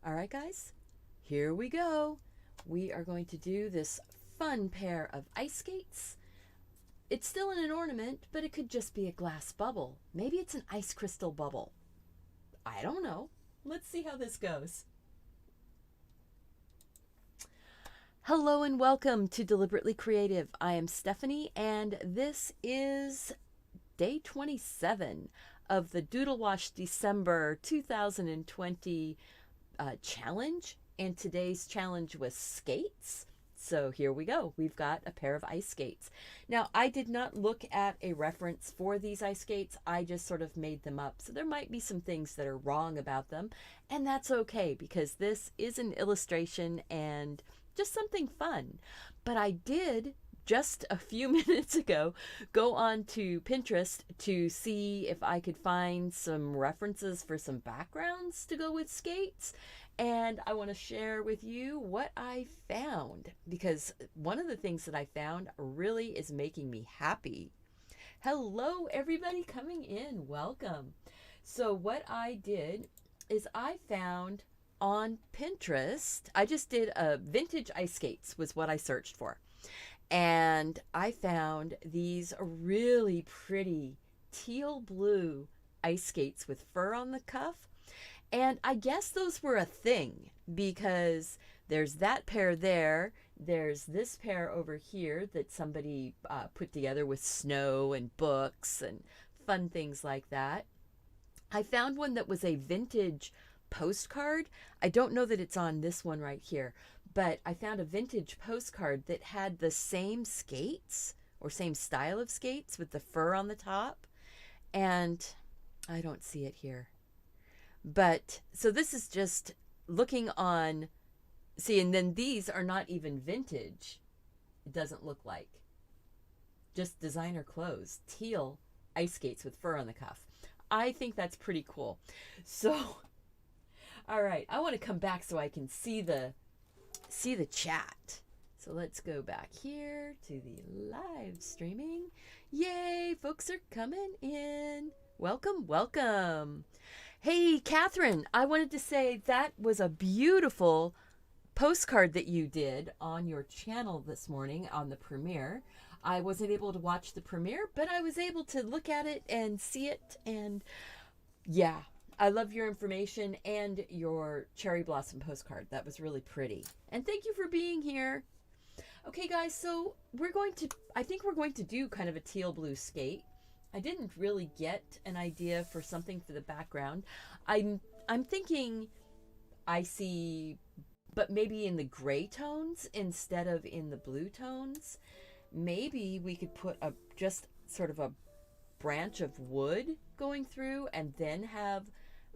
All right, guys, here we go. We are going to do this fun pair of ice skates. It's still in an ornament, but it could just be a glass bubble. Maybe it's an ice crystal bubble. I don't know. Let's see how this goes. Hello and welcome to Deliberately Creative. I am Stephanie, and this is day 27 of the Doodle Wash December 2020 challenge. And today's challenge was skates. So here we go. We've got a pair of ice skates. Now, I did not look at a reference for these ice skates. I just sort of made them up. So there might be some things that are wrong about them. And that's okay because this is an illustration and just something fun. But I did just a few minutes ago go on to Pinterest to see if I could find some references for some backgrounds to go with skates. And I want to share with you what I found because one of the things that I found really is making me happy. Hello, everybody coming in. Welcome. So, what I did is I found on Pinterest, I just did a vintage ice skates, was what I searched for. And I found these really pretty teal blue ice skates with fur on the cuff. And I guess those were a thing because there's that pair there. There's this pair over here that somebody put together with snow and books and fun things like that. I found one that was a vintage postcard. I don't know that it's on this one right here, but I found a vintage postcard that had the same skates or same style of skates with the fur on the top. And I don't see it here. But so this is just looking on, see, and then these are not even vintage. It doesn't look like. Just designer clothes, teal ice skates with fur on the cuff. I think that's pretty cool. So, all right, I want to come back so I can see the chat. So let's go back here to the live streaming. Yay, folks are coming in. Welcome, welcome. Hey, Catherine, I wanted to say that was a beautiful postcard that you did on your channel this morning on the premiere. I wasn't able to watch the premiere, but I was able to look at it and see it. And yeah, I love your information and your cherry blossom postcard. That was really pretty. And thank you for being here. Okay, guys, so I think we're going to do kind of a teal blue skate. I didn't really get an idea for something for the background. I'm thinking icy, but maybe in the gray tones instead of in the blue tones. Maybe we could put just sort of a branch of wood going through and then have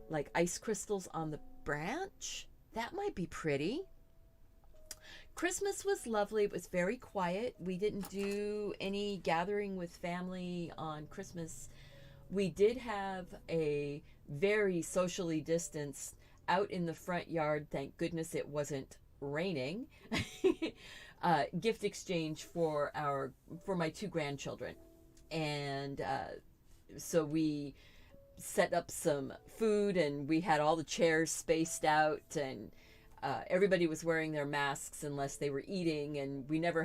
like ice crystals on the branch. That might be pretty. Christmas was lovely. It was very quiet. We didn't do any gathering with family on Christmas. We did have a very socially distanced out in the front yard. Thank goodness it wasn't raining. Gift exchange for my two grandchildren. And so we set up some food and we had all the chairs spaced out and everybody was wearing their masks unless they were eating, and we never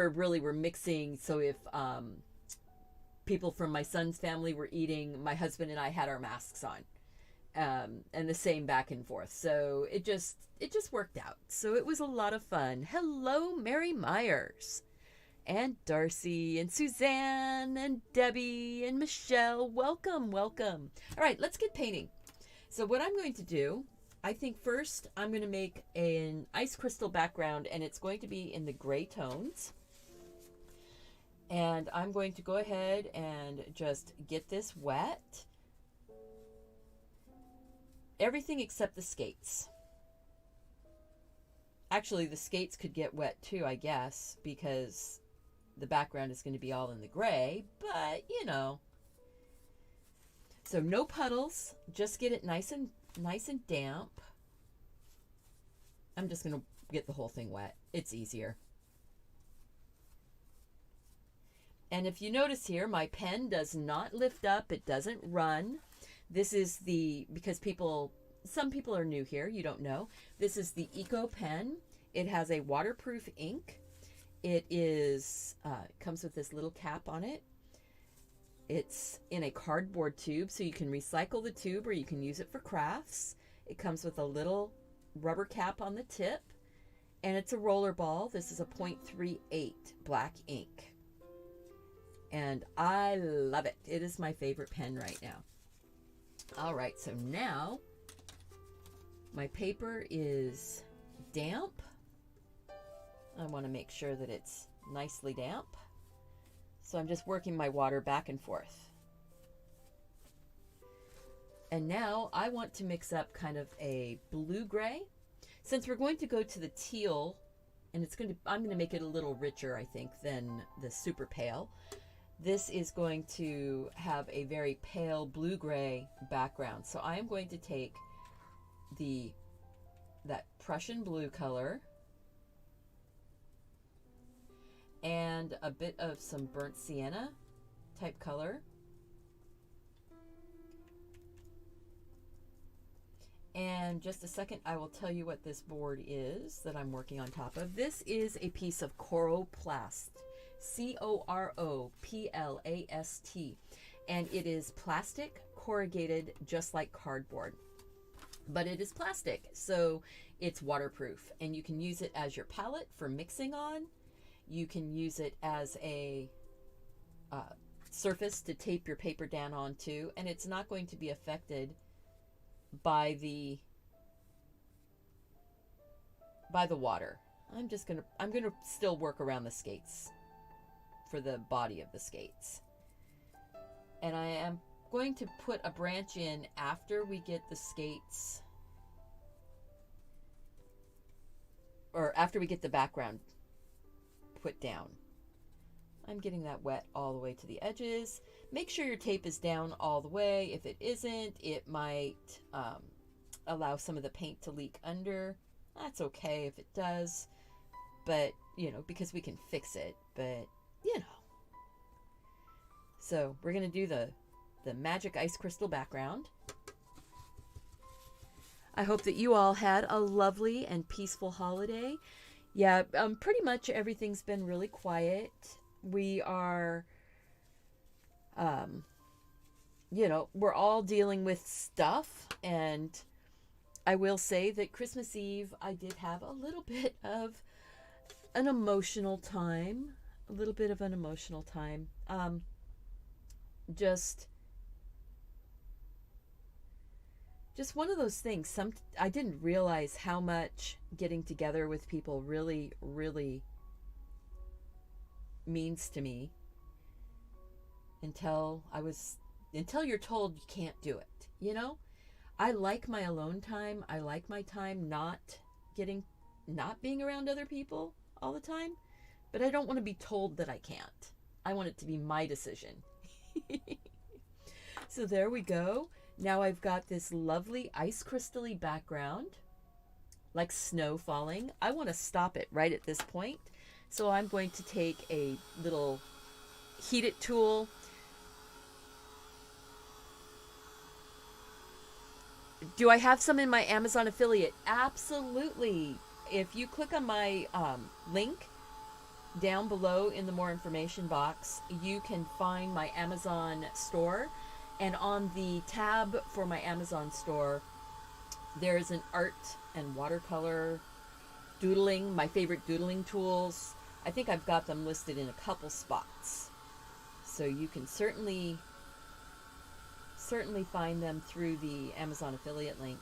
really were mixing. So if people from my son's family were eating, my husband and I had our masks on, and the same back and forth. So it just worked out. So it was a lot of fun. Hello, Mary Myers, and Darcy, and Suzanne, and Debbie, and Michelle. Welcome, welcome. All right, let's get painting. So what I'm going to do, I think first I'm going to make an ice crystal background, and it's going to be in the gray tones. And I'm going to go ahead and just get this wet. Everything except the skates. Actually, the skates could get wet too, I guess, because the background is going to be all in the gray, but you know. So no puddles, just get it nice and damp. I'm just going to get the whole thing wet. It's easier. And if you notice here, my pen does not lift up. It doesn't run. This is because some people are new here, you don't know. This is the Eco Pen. It has a waterproof ink. It comes with this little cap on it. It's in a cardboard tube, so you can recycle the tube or you can use it for crafts. It comes with a little rubber cap on the tip, and it's a roller ball. This is a 0.38 black ink, and I love it. It is my favorite pen right now. All right, so now my paper is damp. I want to make sure that it's nicely damp. So I'm just working my water back and forth. And now I want to mix up kind of a blue-gray. Since we're going to go to the teal, and I'm going to make it a little richer, I think, than the super pale. This is going to have a very pale blue-gray background. So I am going to take that Prussian blue color and a bit of some burnt sienna type color. And just a second, I will tell you what this board is that I'm working on top of. This is a piece of Coroplast, C-O-R-O-P-L-A-S-T. And it is plastic corrugated, just like cardboard. But it is plastic, so it's waterproof. And you can use it as your palette for mixing on. You can use it as a surface to tape your paper down onto, and it's not going to be affected by the water. I'm gonna still work around the skates for the body of the skates, and I am going to put a branch in after we get the skates, or after we get the background put down. I'm getting that wet all the way to the edges. Make sure your tape is down all the way. If it isn't, it might allow some of the paint to leak under. That's okay if it does, but because we can fix it, but So we're gonna do the magic ice crystal background. I hope that you all had a lovely and peaceful holiday. Yeah, pretty much everything's been really quiet. We are, we're all dealing with stuff. And I will say that Christmas Eve, I did have a little bit of an emotional time. Just one of those things. I didn't realize how much getting together with people really, really means to me until you're told you can't do it. I like my alone time. I like my time not being around other people all the time, but I don't want to be told that I can't. I want it to be my decision. So there we go. Now I've got this lovely ice crystal-y background, like snow falling. I want to stop it right at this point. So I'm going to take a little heat it tool. Do I have some in my Amazon affiliate? Absolutely. If you click on my link down below in the more information box, you can find my Amazon store. And on the tab for my Amazon store, there's an art and watercolor doodling, my favorite doodling tools. I think I've got them listed in a couple spots. So you can certainly find them through the Amazon affiliate link.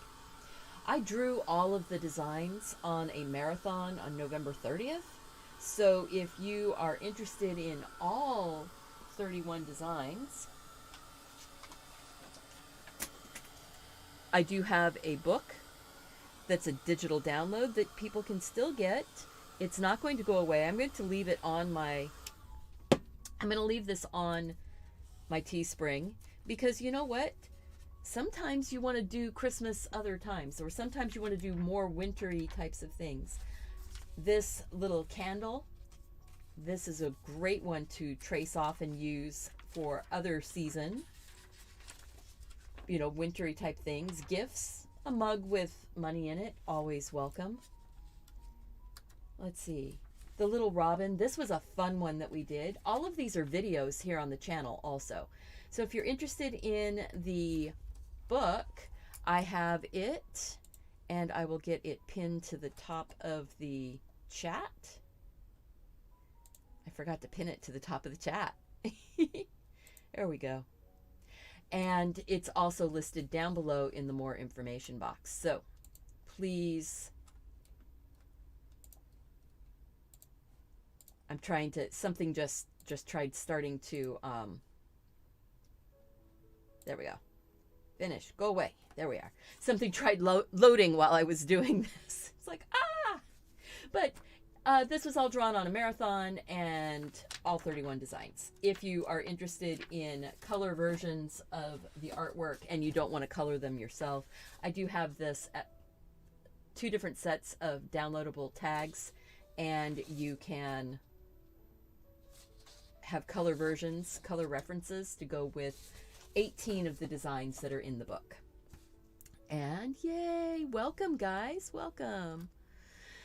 I drew all of the designs on a marathon on November 30th. So if you are interested in all 31 designs, I do have a book that's a digital download that people can still get. It's not going to go away. I'm going to leave this on my Teespring, because you know what? Sometimes you want to do Christmas other times, or sometimes you want to do more wintry types of things. This little candle, this is a great one to trace off and use for other season. you know, wintry type things. Gifts, a mug with money in it, always welcome. Let's see. The little robin. This was a fun one that we did. All of these are videos here on the channel also. So if you're interested in the book, I have it, and I will get it pinned to the top of the chat. I forgot to pin it to the top of the chat. There we go. And it's also listed down below in the more information box. So please, I'm trying to, something just tried starting to, there we go. Finish, go away. There we are. Something tried loading while I was doing this. It's like, ah! But this was all drawn on a marathon and all 31 designs. If you are interested in color versions of the artwork and you don't want to color them yourself, I do have this at 2 different sets of downloadable tags, and you can have color versions, color references to go with 18 of the designs that are in the book. And yay, welcome guys, welcome.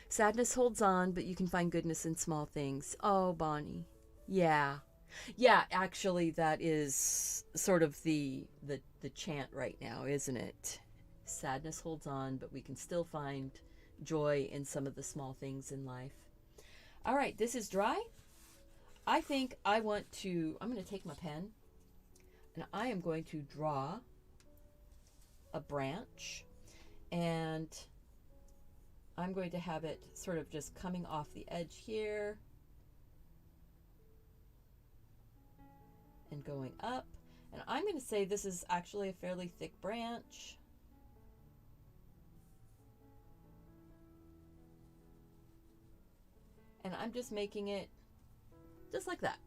Sadness holds on, but you can find goodness in small things. Oh, Bonnie. Yeah. Yeah, actually that is sort of the chant right now, isn't it? Sadness holds on, but we can still find joy in some of the small things in life. All right, this is dry. I think I'm going to take my pen and I am going to draw a branch, and I'm going to have it sort of just coming off the edge here and going up. And I'm going to say this is actually a fairly thick branch. And I'm just making it just like that.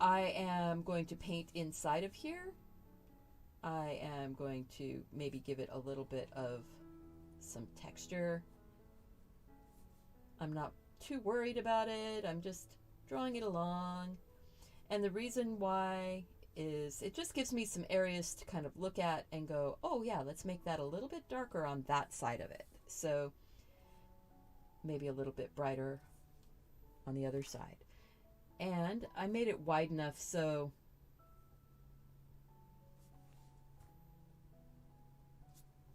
I am going to paint inside of here. I am going to maybe give it a little bit of some texture. I'm not too worried about it. I'm just drawing it along. And the reason why is it just gives me some areas to kind of look at and go, oh yeah, let's make that a little bit darker on that side of it. So maybe a little bit brighter on the other side. And I made it wide enough so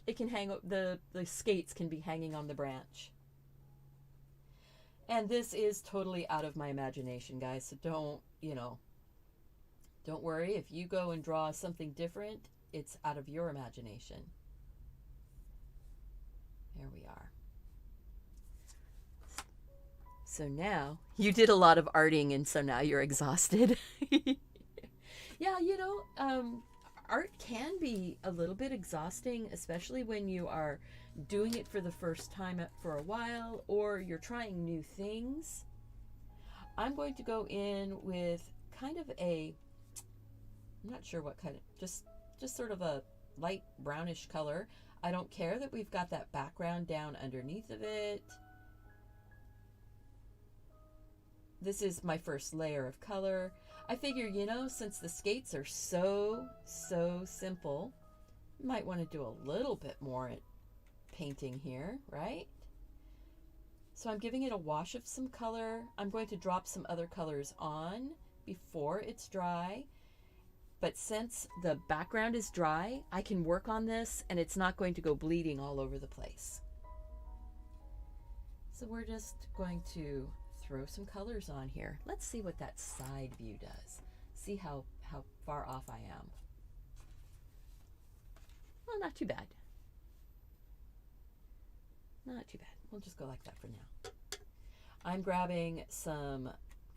it can hang, the skates can be hanging on the branch. And this is totally out of my imagination, guys, so don't, don't worry if you go and draw something different. It's out of your imagination. There we are. So now you did a lot of arting, and so now you're exhausted. Yeah, art can be a little bit exhausting, especially when you are doing it for the first time for a while, or you're trying new things. I'm going to go in with kind of I'm not sure what kind of, just sort of a light brownish color. I don't care that we've got that background down underneath of it. This is my first layer of color. I figure, since the skates are so simple, you might want to do a little bit more painting here, right? So I'm giving it a wash of some color. I'm going to drop some other colors on before it's dry. But since the background is dry, I can work on this and it's not going to go bleeding all over the place. So we're just going to throw some colors on here. Let's see what that side view does. See how far off I am. Well, not too bad. Not too bad. We'll just go like that for now. I'm grabbing some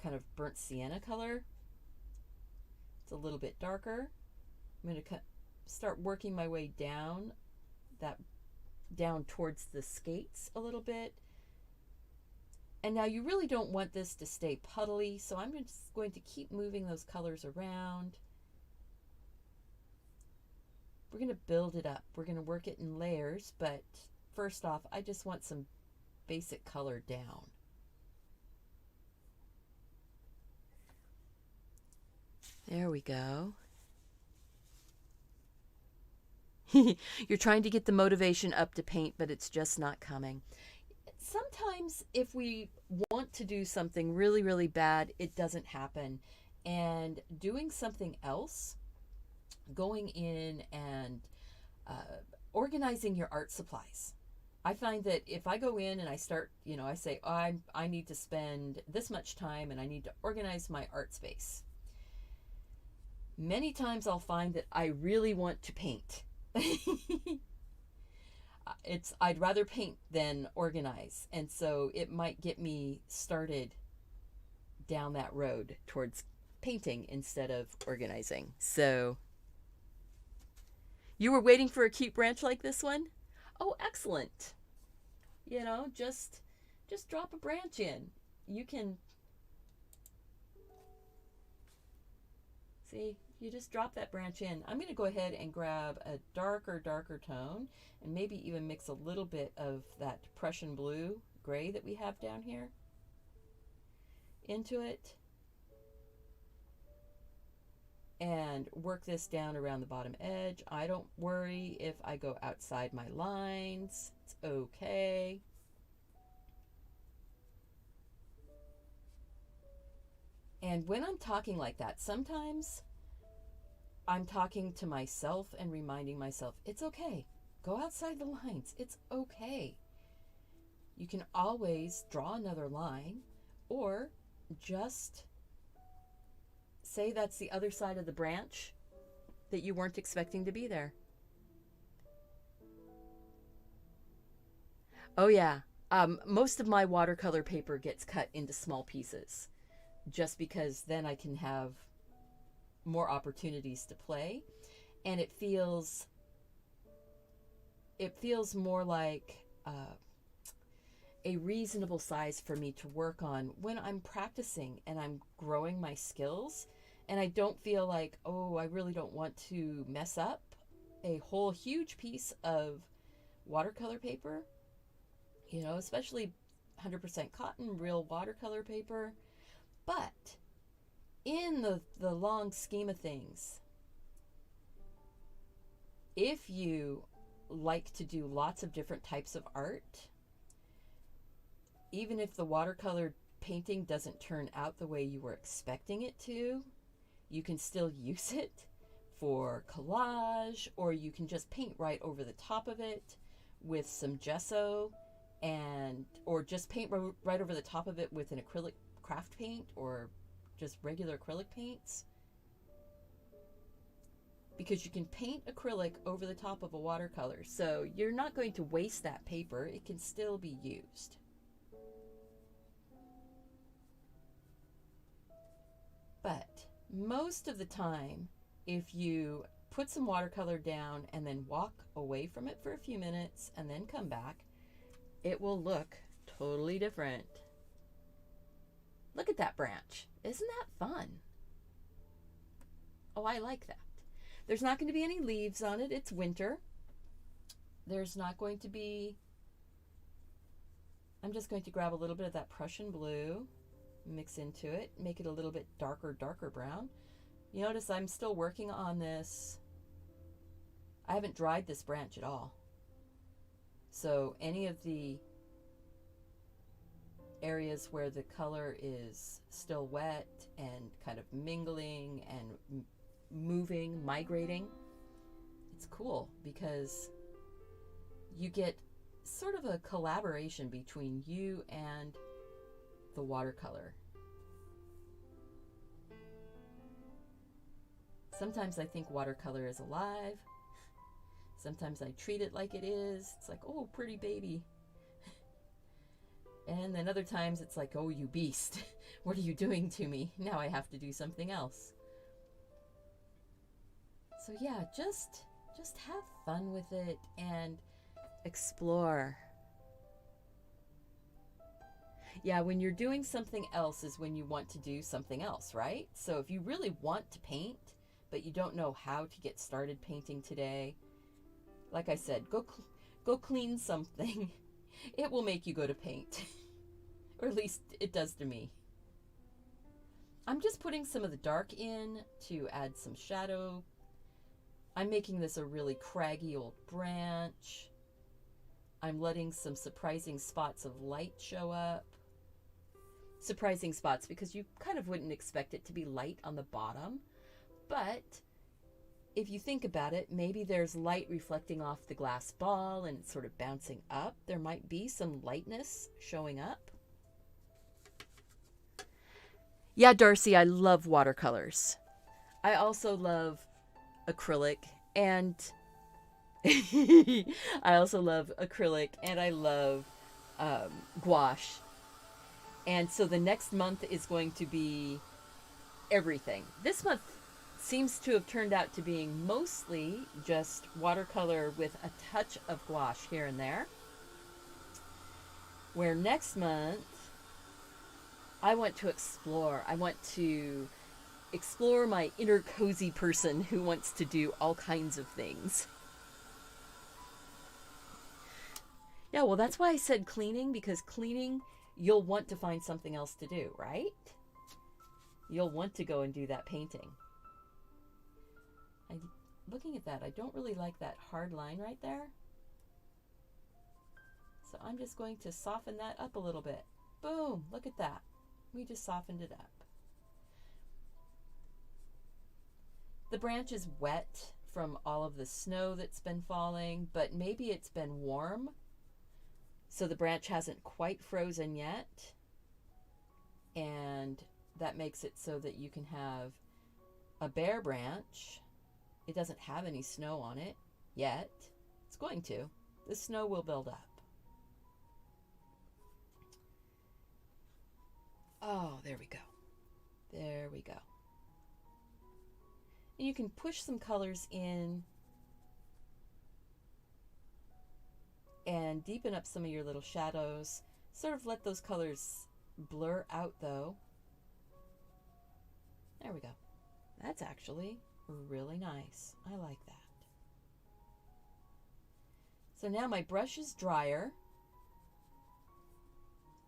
kind of burnt sienna color. It's a little bit darker. I'm going to start working my way down towards the skates a little bit. And now you really don't want this to stay puddly, so I'm just going to keep moving those colors around. We're going to build it up. We're going to work it in layers, but first off, I just want some basic color down. There we go. You're trying to get the motivation up to paint, but it's just not coming. Sometimes if we want to do something really, really bad, it doesn't happen. And doing something else, going in and organizing your art supplies. I find that if I go in and I start, I say, oh, I need to spend this much time and I need to organize my art space. Many times I'll find that I really want to paint. I'd rather paint than organize, and so it might get me started down that road towards painting instead of organizing. So you were waiting for a cute branch like this one? Oh, excellent. Just drop a branch in. You can see, you just drop that branch in. I'm going to go ahead and grab a darker tone and maybe even mix a little bit of that Prussian blue gray that we have down here into it and work this down around the bottom edge. I don't worry if I go outside my lines. It's okay. And when I'm talking like that, sometimes I'm talking to myself and reminding myself, it's okay. Go outside the lines. It's okay. You can always draw another line or just say that's the other side of the branch that you weren't expecting to be there. Oh yeah, most of my watercolor paper gets cut into small pieces just because then I can have more opportunities to play, and it feels more like a reasonable size for me to work on when I'm practicing and I'm growing my skills, and I don't feel like, oh, I really don't want to mess up a whole huge piece of watercolor paper, especially 100% cotton, real watercolor paper. But in the long scheme of things, if you like to do lots of different types of art, even if the watercolor painting doesn't turn out the way you were expecting it to, you can still use it for collage, or you can just paint right over the top of it with some gesso, or just paint right over the top of it with an acrylic craft paint or just regular acrylic paints, because you can paint acrylic over the top of a watercolor, so you're not going to waste that paper. It can still be used. But most of the time, if you put some watercolor down and then walk away from it for a few minutes and then come back, it will look totally different. Look at that branch. Isn't that fun? Oh, I like that. There's not going to be any leaves on it. It's winter. There's not going to be... I'm just going to grab a little bit of that Prussian blue, mix into it, make it a little bit darker brown. You notice I'm still working on this. I haven't dried this branch at all. So any of the areas where the color is still wet and kind of mingling and moving, migrating, it's cool because you get sort of a collaboration between you and the watercolor. Sometimes I think watercolor is alive. Sometimes I treat it like it is. It's like, oh, pretty baby. And then other times it's like, oh, you beast. What are you doing to me? Now I have to do something else. So yeah, just have fun with it and explore. Yeah, when you're doing something else is when you want to do something else, right? So if you really want to paint, but you don't know how to get started painting today, like I said, go clean something. It will make you go to paint. Or at least it does to me. I'm just putting some of the dark in to add some shadow I'm making this a really craggy old branch. I'm letting some surprising spots of light show up. Surprising spots because you kind of wouldn't expect it to be light on the bottom. But if you think about it, maybe there's light reflecting off the glass ball and it's sort of bouncing up. There might be some lightness showing up. Yeah, Darcy, I love watercolors. I also love acrylic and I also love acrylic and I love gouache. And so the next month is going to be everything. This month seems to have turned out to being mostly just watercolor with a touch of gouache here and there. Where next month, I want to explore. I want to explore my inner cozy person who wants to do all kinds of things. Yeah, well, that's why I said cleaning, because cleaning, you'll want to find something else to do, right? You'll want to go and do that painting. Looking at that, I don't really like that hard line right there. So I'm just going to soften that up a little bit. Boom, look at that. We just softened it up. The branch is wet from all of the snow that's been falling, but maybe it's been warm, so the branch hasn't quite frozen yet. And that makes it so that you can have a bare branch. It doesn't have any snow on it yet. It's going to. The snow will build up. Oh, there we go. There we go. And you can push some colors in and deepen up some of your little shadows. Sort of let those colors blur out though. There we go. That's actually really nice. I like that. So now my brush is drier.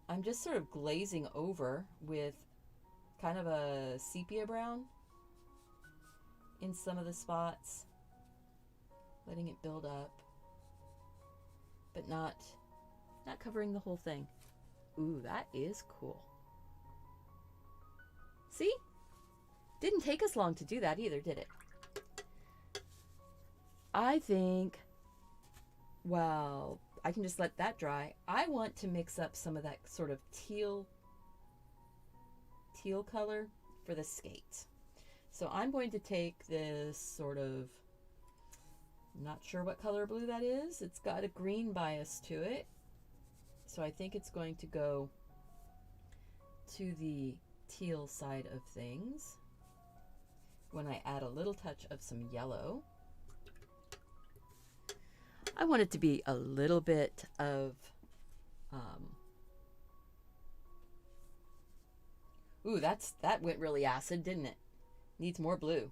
I'm just sort of glazing over with kind of a sepia brown in some of the spots, letting it build up, but not covering the whole thing. Ooh, that is cool. See? Didn't take us long to do that either, did it? I think, well, I can just let that dry. I want to mix up some of that sort of teal color for the skates. So I'm going to take this sort of, not sure what color blue that is. It's got a green bias to it. So I think it's going to go to the teal side of things when I add a little touch of some yellow. I want it to be a little bit of, ooh, that went really acid, didn't it? Needs more blue.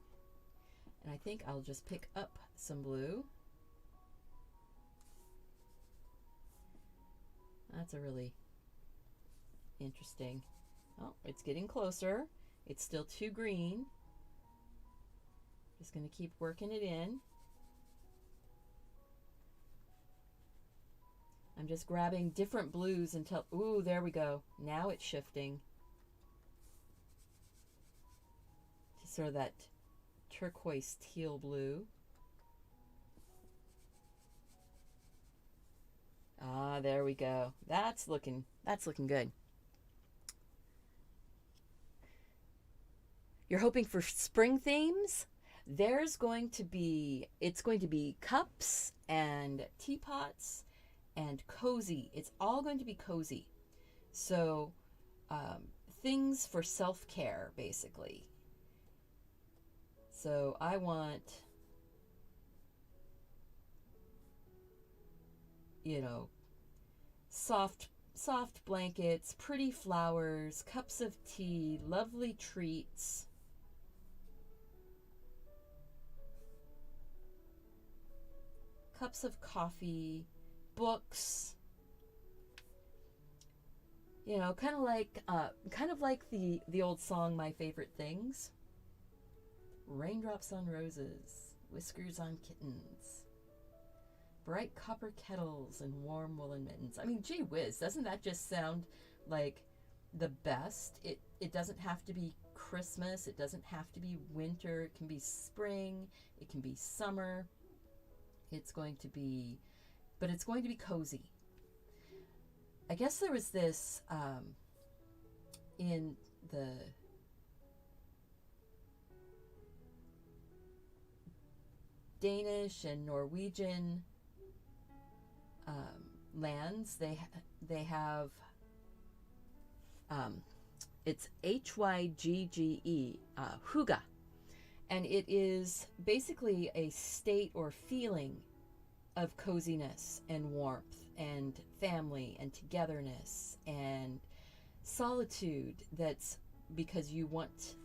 And I think I'll just pick up some blue. That's a really interesting. Oh, it's getting closer. It's still too green. Just going to keep working it in. I'm just grabbing different blues until, ooh, there we go. Now it's shifting to sort of that turquoise teal blue. Ah, there we go. That's looking good. You're hoping for spring themes? It's going to be cups and teapots and cozy. It's all going to be cozy. So things for self-care, basically. So I want, you know, soft blankets, pretty flowers, cups of tea, lovely treats. Cups of coffee, books, you know, kind of like the old song, My Favorite Things. Raindrops on roses, Whiskers on kittens. Bright copper kettles and warm woolen mittens. I mean, gee whiz, doesn't that just sound like the best? It doesn't have to be Christmas. It doesn't have to be winter. It can be spring. It can be summer. It's going to be cozy. I guess there was this in the Danish and Norwegian lands. They have it's Hygge, hygge, and it is basically a state or feeling of coziness and warmth and family and togetherness and solitude. That's because you want to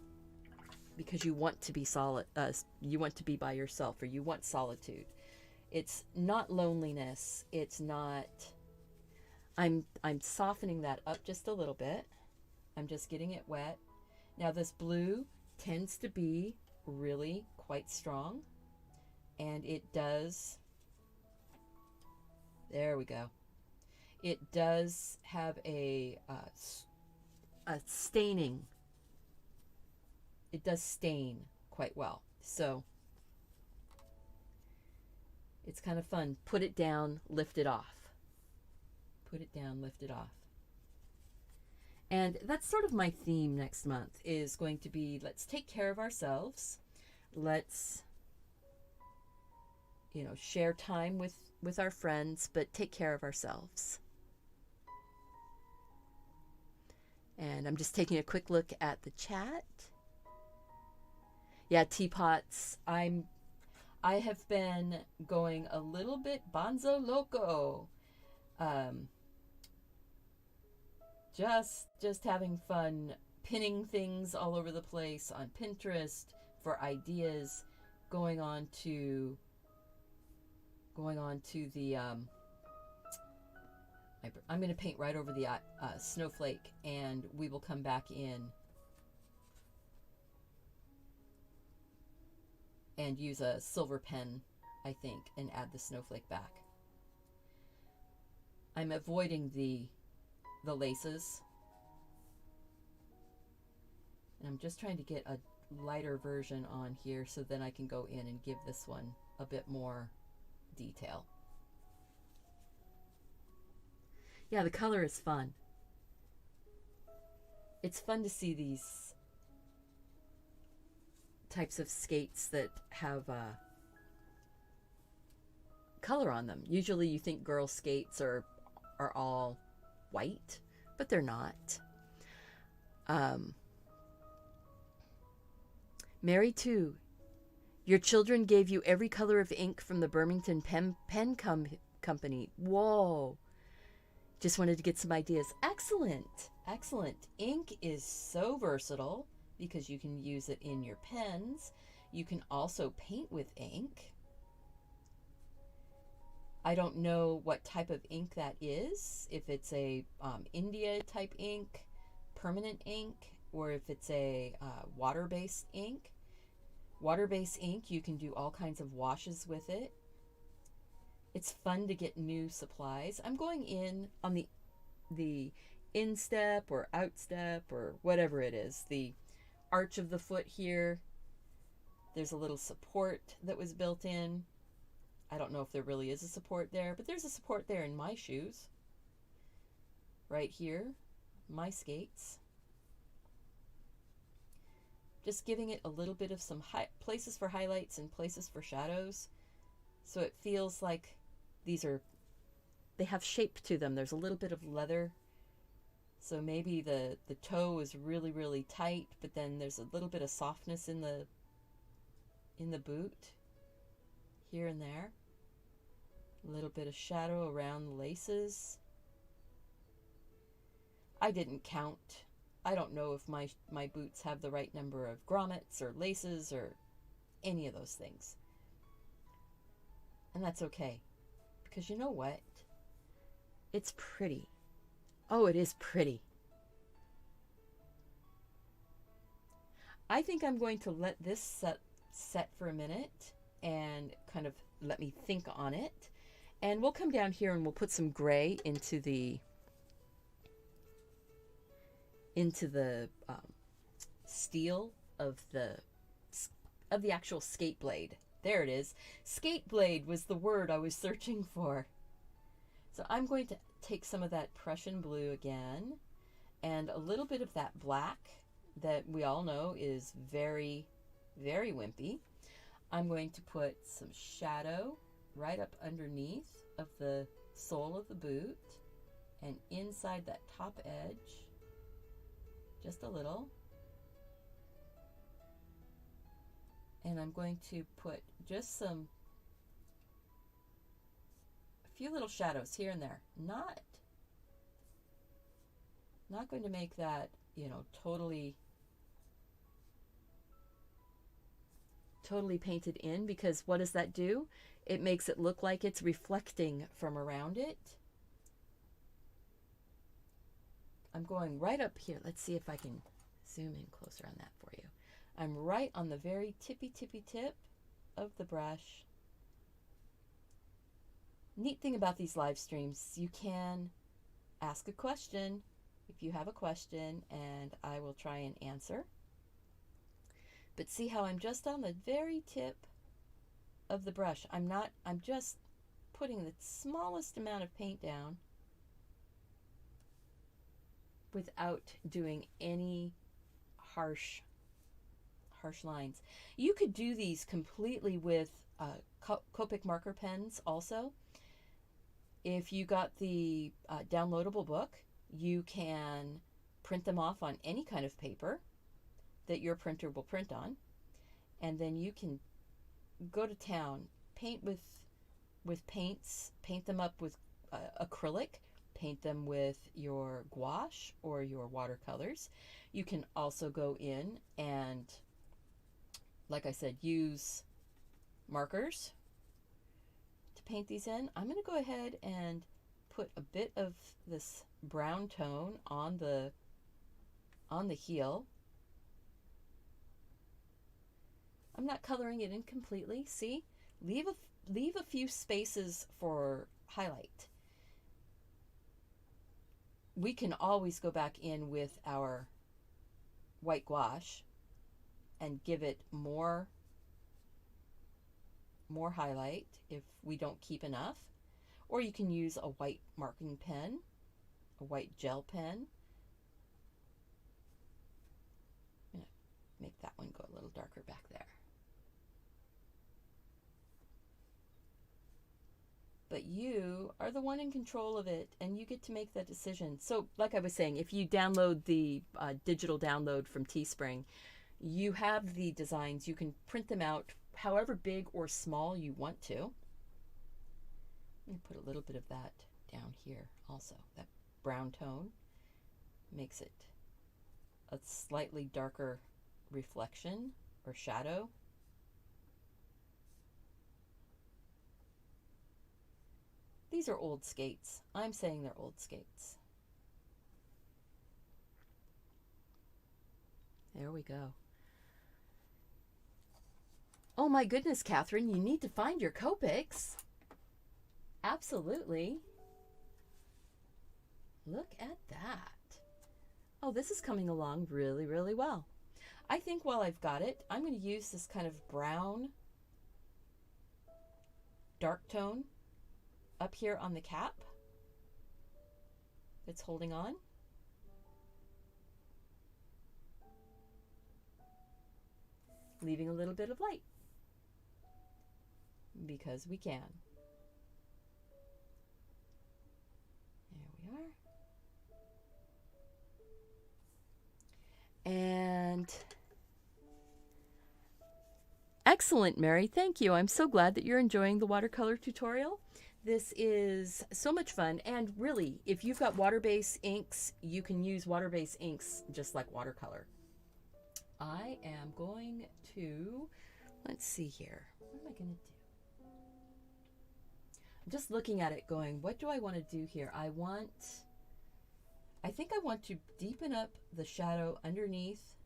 be you want to be by yourself, or you want solitude. It's not loneliness. It's not. I'm softening that up just a little bit. I'm just getting it wet. Now this blue tends to be really quite strong, and it does. There we go. It does have a staining. It does stain quite well. So it's kind of fun. Put it down, lift it off. Put it down, lift it off. And that's sort of my theme next month, is going to be, let's take care of ourselves. Let's, share time with our friends, but take care of ourselves. And I'm just taking a quick look at the chat. Yeah, teapots. I have been going a little bit bonzo loco. Just having fun pinning things all over the place on Pinterest for ideas, going on to the I'm going to paint right over the snowflake, and we will come back in and use a silver pen, I think, and add the snowflake back. I'm avoiding the laces, and I'm just trying to get a lighter version on here so then I can go in and give this one a bit more detail. Yeah, the color is fun. It's fun to see these types of skates that have color on them. Usually you think girl skates are all white, but they're not. Mary too. Your children gave you every color of ink from the Birmingham Pen Company. Whoa. Just wanted to get some ideas. Excellent. Excellent. Ink is so versatile because you can use it in your pens. You can also paint with ink. I don't know what type of ink that is, if it's a India type ink, permanent ink, or if it's a water-based ink. Water-based ink, you can do all kinds of washes with it. It's fun to get new supplies. I'm going in on the instep or outstep or whatever it is, the arch of the foot here. There's a little support that was built in. I don't know if there really is a support there, but there's a support there in my shoes. Right here, my skates. Just giving it a little bit of some places for highlights and places for shadows. So it feels like they have shape to them. There's a little bit of leather. So maybe the toe is really, really tight, but then there's a little bit of softness in the boot. Here and there. A little bit of shadow around the laces. I didn't count. I don't know if my boots have the right number of grommets or laces or any of those things. And that's okay. Because you know what? It's pretty. Oh, it is pretty. I think I'm going to let this set for a minute and kind of let me think on it. And we'll come down here and we'll put some gray into the steel of the actual skate blade. There it is. Skate blade was the word I was searching for. So I'm going to take some of that Prussian blue again and a little bit of that black that we all know is very, very wimpy. I'm going to put some shadow right up underneath of the sole of the boot and inside that top edge, just a little. And I'm going to put just a few little shadows here and there. Not going to make that, you know, totally painted in, because what does that do? It makes it look like it's reflecting from around it. I'm going right up here. Let's see if I can zoom in closer on that for you. I'm right on the very tippy tip of the brush. Neat thing about these live streams, you can ask a question if you have a question, and I will try and answer. But see how I'm just on the very tip of the brush. I'm just putting the smallest amount of paint down without doing any harsh lines. You could do these completely with Copic marker pens also. If you got the downloadable book, you can print them off on any kind of paper that your printer will print on, and then you can go to town, paint with paints, paint them up with acrylic, paint them with your gouache or your watercolors. You can also go in and, like I said, use markers to paint these in. I'm going to go ahead and put a bit of this brown tone on the heel. I'm not coloring it in completely. See? Leave a few spaces for highlight. We can always go back in with our white gouache and give it more highlight if we don't keep enough. Or you can use a white marking pen, a white gel pen. I'm going to make that one go a little darker back there. But you are the one in control of it, and you get to make that decision. So like I was saying, if you download the digital download from Teespring, you have the designs. You can print them out however big or small you want to. I'm going to put a little bit of that down here also. That brown tone makes it a slightly darker reflection or shadow. These are old skates. I'm saying they're old skates. There we go. Oh my goodness, Catherine, you need to find your Copics. Absolutely. Look at that. Oh, this is coming along really, really well. I think while I've got it, I'm going to use this kind of brown dark tone up here on the cap that's holding on. Leaving a little bit of light because we can. There we are. And excellent, Mary. Thank you. I'm so glad that you're enjoying the watercolor tutorial. This is so much fun, and really, if you've got water-based inks, you can use water-based inks just like watercolor. I am going to, let's see here, what am I going to do? I'm just looking at it going, what do I want to do here? I think I want to deepen up the shadow underneath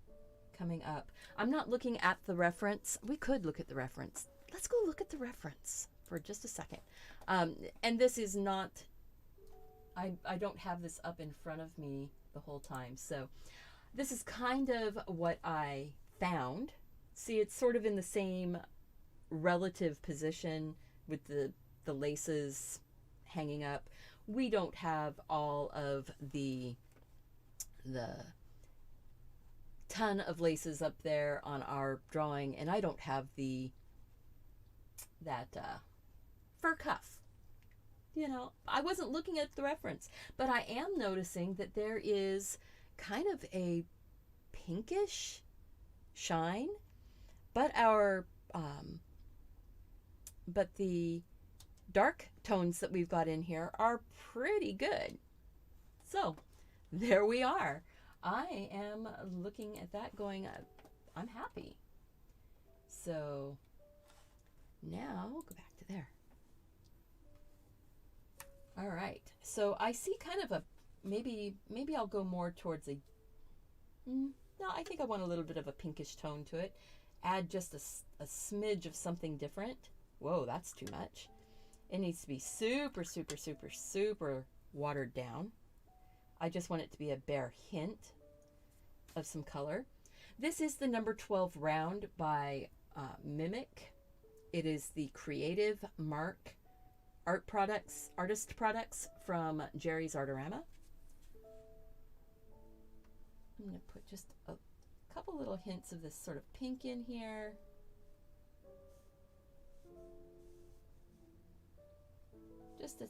coming up. I'm not looking at the reference. We could look at the reference. let's go look at the reference for just a second. And this is not, I don't have this up in front of me the whole time. So this is kind of what I found. See, it's sort of in the same relative position with the laces hanging up. We don't have all of the ton of laces up there on our drawing, and I don't have that fur cuff. You know, I wasn't looking at the reference, but I am noticing that there is kind of a pinkish shine, but but the dark tones that we've got in here are pretty good. So there we are. I am looking at that going, I'm happy. So now we'll go back to there. All right, so I see kind of a, maybe I'll go more towards a, no, I think I want a little bit of a pinkish tone to it. Add just a smidge of something different. Whoa, that's too much. It needs to be super, super, super, super watered down. I just want it to be a bare hint of some color. This is the number 12 round by Mimic. It is the Creative Mark artist products from Jerry's Artorama. I'm going to put just a couple little hints of this sort of pink in here. Just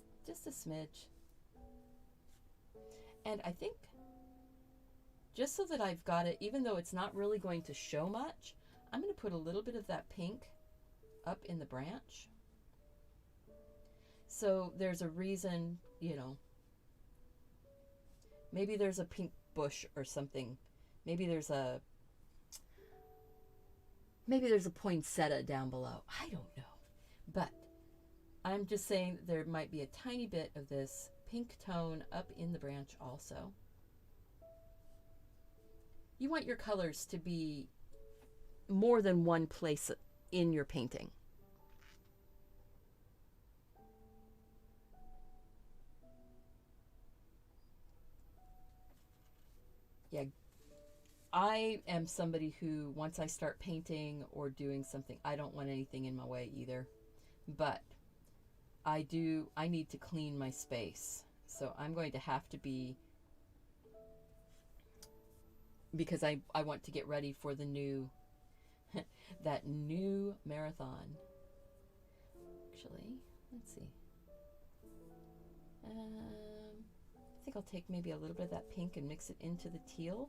a smidge. And I think just so that I've got it, even though it's not really going to show much, I'm going to put a little bit of that pink up in the branch. So there's a reason, you know, maybe there's a pink bush or something. Maybe there's a poinsettia down below. I don't know. But I'm just saying that there might be a tiny bit of this pink tone up in the branch also. You want your colors to be more than one place in your painting. Yeah, I am somebody who, once I start painting or doing something, I don't want anything in my way either. But I need to clean my space. So I'm going to have to be, because I want to get ready for the new, that new marathon. Actually, let's see. I think I'll take maybe a little bit of that pink and mix it into the teal.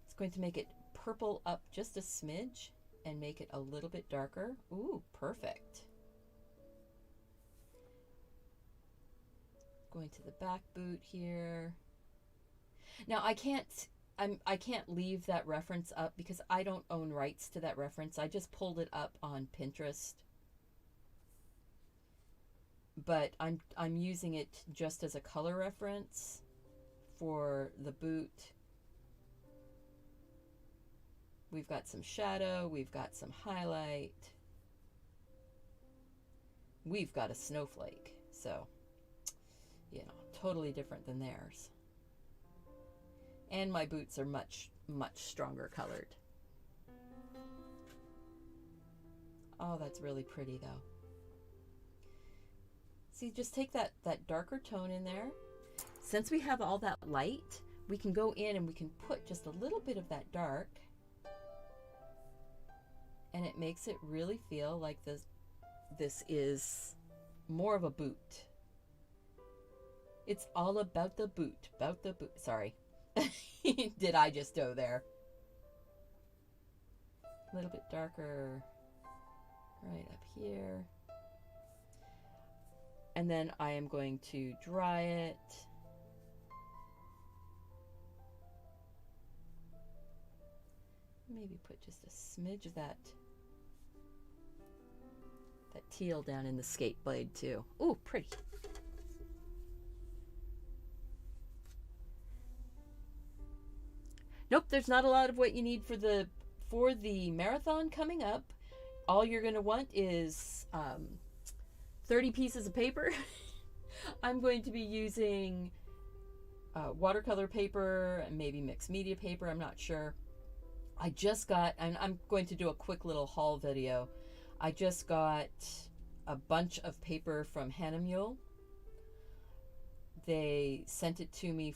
It's going to make it purple up just a smidge and make it a little bit darker. Ooh, perfect. Going to the back boot here. Now I can't leave that reference up because I don't own rights to that reference. I just pulled it up on Pinterest. But I'm using it just as a color reference for the boot. We've got some shadow, we've got some highlight. We've got a snowflake, so, you know, totally different than theirs. And my boots are much, much stronger colored. Oh, that's really pretty though. See, just take that darker tone in there. Since we have all that light, we can go in and we can put just a little bit of that dark. And it makes it really feel like this is more of a boot. It's all about the boot, Sorry. Did I just go there? A little bit darker right up here. And then I am going to dry it. Maybe put just a smidge of that teal down in the skate blade too. Ooh, pretty. Nope, there's not a lot of what you need for for the marathon coming up, all you're going to want is 30 pieces of paper. I'm going to be using watercolor paper and maybe mixed media paper. I'm not sure. I just got, and I'm going to do a quick little haul video. I just got a bunch of paper from Hahnemühle. They sent it to me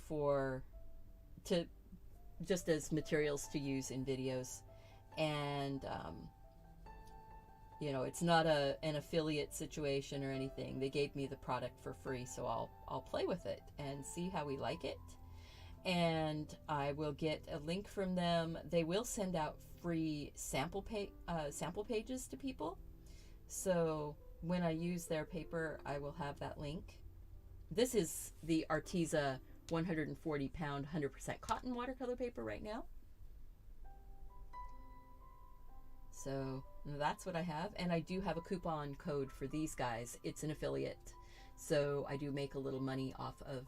just as materials to use in videos. And, you know, it's not an affiliate situation or anything. They gave me the product for free, so I'll play with it and see how we like it. And I will get a link from them. They will send out free sample pages to people. So when I use their paper, I will have that link. This is the Arteza 140 pound 100% cotton watercolor paper right now. So that's what I have. And I do have a coupon code for these guys. It's an affiliate. So I do make a little money off of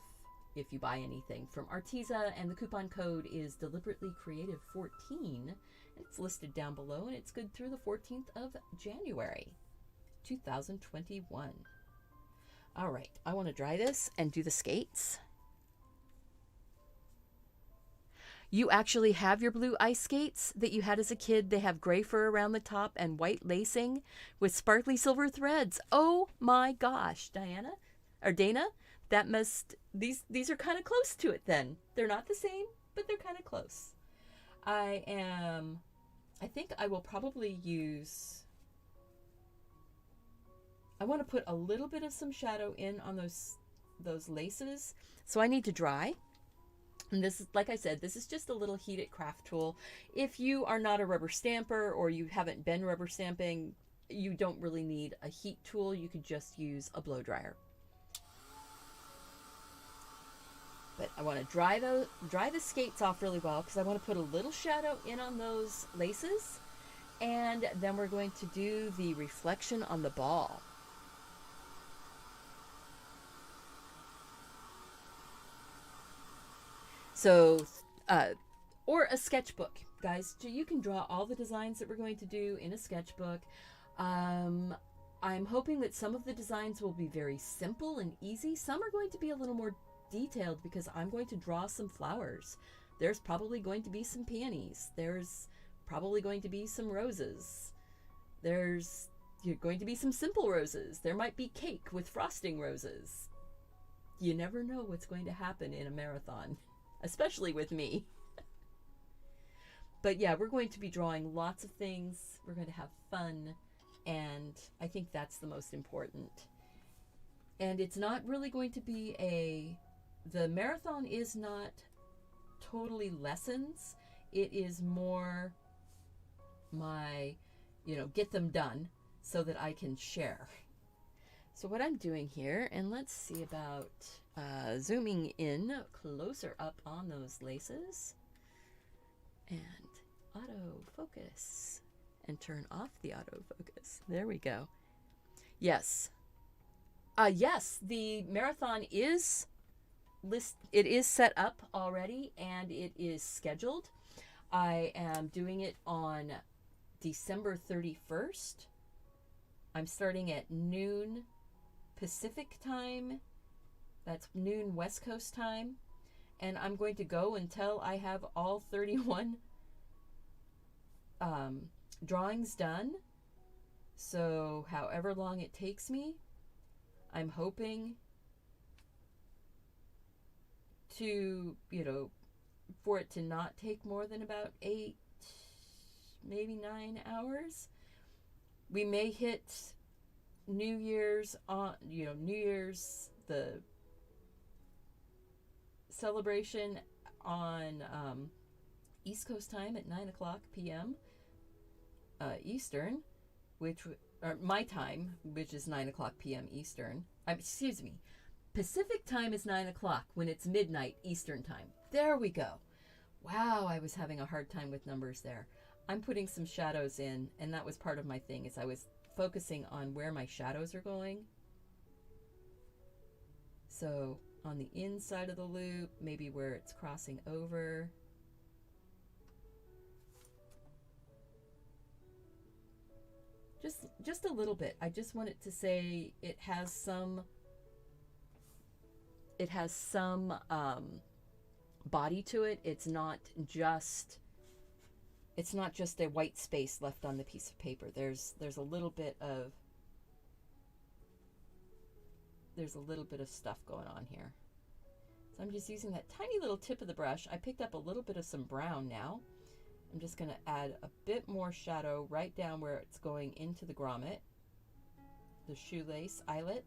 if you buy anything from Arteza, and the coupon code is Deliberately Creative 14. It's listed down below, and it's good through the 14th of January 2021. All right, I want to dry this and do the skates. You actually have your blue ice skates that you had as a kid. They have gray fur around the top and white lacing with sparkly silver threads. Oh my gosh, Diana or Dana, that must, these are kind of close to it then. They're not the same, but they're kind of close. I think I will probably use, I want to put a little bit of some shadow in on those laces. So I need to dry. And this is, like I said, this is just a little heated craft tool. If you are not a rubber stamper or you haven't been rubber stamping, you don't really need a heat tool. You could just use a blow dryer. But I want to dry the skates off really well because I want to put a little shadow in on those laces. And then we're going to do the reflection on the ball. So, or a sketchbook, guys. So you can draw all the designs that we're going to do in a sketchbook. I'm hoping that some of the designs will be very simple and easy. Some are going to be a little more detailed because I'm going to draw some flowers. There's probably going to be some peonies. There's probably going to be some roses. There's going to be some simple roses. There might be cake with frosting roses. You never know what's going to happen in a marathon, especially with me. But yeah, we're going to be drawing lots of things. We're going to have fun. And I think that's the most important. And it's not really going to be the marathon is not totally lessons. It is more my, get them done so that I can share. So what I'm doing here, and let's see about zooming in closer up on those laces and autofocus and turn off the autofocus. There we go. Yes. Yes, the marathon is it is set up already and it is scheduled. I am doing it on December 31st. I'm starting at noon Pacific time. That's noon West Coast time. And I'm going to go until I have all 31 drawings done. So however long it takes me, I'm hoping to, for it to not take more than about 8, maybe 9 hours. We may hit New Year's on, New Year's, the celebration on East Coast time at 9:00 p.m. Eastern, or my time, which is 9:00 p.m. Eastern. Excuse me. Pacific time is 9:00 when it's midnight Eastern time. There we go. Wow, I was having a hard time with numbers there. I'm putting some shadows in, and that was part of my thing, is I was focusing on where my shadows are going. So on the inside of the loop, maybe where it's crossing over. Just a little bit. I just want it to say it has some body to it. It's not just a white space left on the piece of paper. There's a little bit of stuff going on here. So I'm just using that tiny little tip of the brush. I picked up a little bit of some brown now. I'm just going to add a bit more shadow right down where it's going into the grommet, the shoelace eyelet.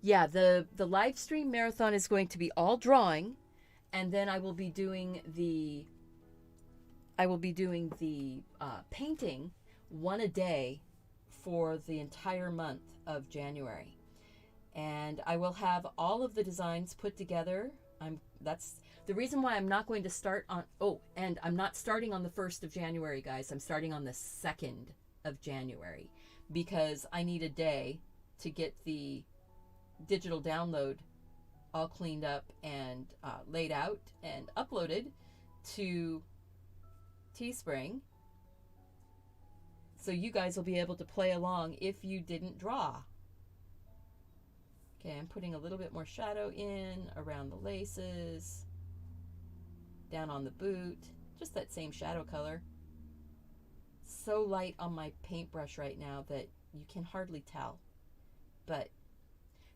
Yeah, the live stream marathon is going to be all drawing, and then I will be doing the painting one a day for the entire month of January. And I will have all of the designs put together. That's the reason why I'm not going to start on, and I'm not starting on the 1st of January, guys. I'm starting on the 2nd of January because I need a day to get the digital download all cleaned up and laid out and uploaded to Teespring. So you guys will be able to play along if you didn't draw. Okay, I'm putting a little bit more shadow in around the laces, down on the boot, just that same shadow color. So light on my paintbrush right now that you can hardly tell. But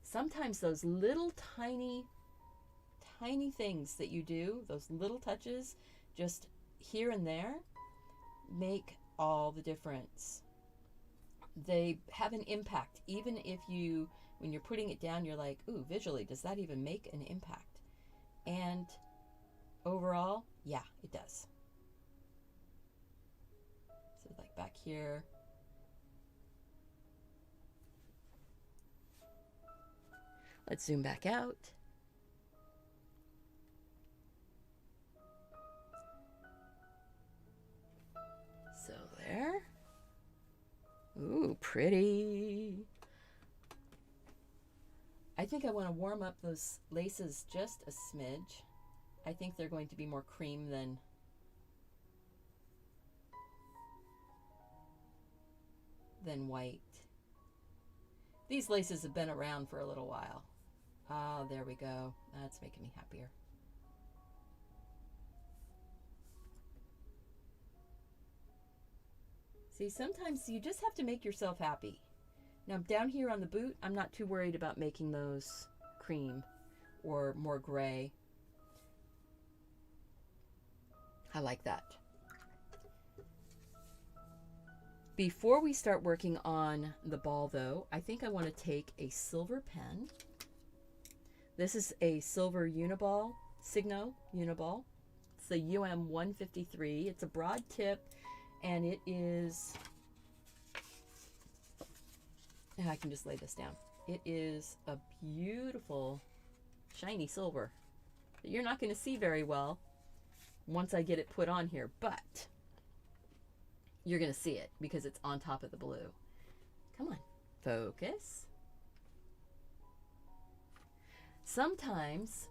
sometimes those little tiny things that you do, those little touches, just here and there, make all the difference. They have an impact, even if you, when you're putting it down, you're like, ooh, visually, does that even make an impact? And overall, yeah, it does. So like back here. Let's zoom back out. So there. Ooh, pretty. I think I want to warm up those laces just a smidge. I think they're going to be more cream than white. These laces have been around for a little while. Ah, there we go. That's making me happier. See, sometimes you just have to make yourself happy. Now down here on the boot, I'm not too worried about making those cream or more gray. I like that. Before we start working on the ball though, I think I want to take a silver pen. This is a silver Uniball, Signo Uniball. It's the UM153. It's a broad tip and it is, and I can just lay this down. It is a beautiful shiny silver that you're not going to see very well once I get it put on here, but you're going to see it because it's on top of the blue. Come on, focus. Sometimes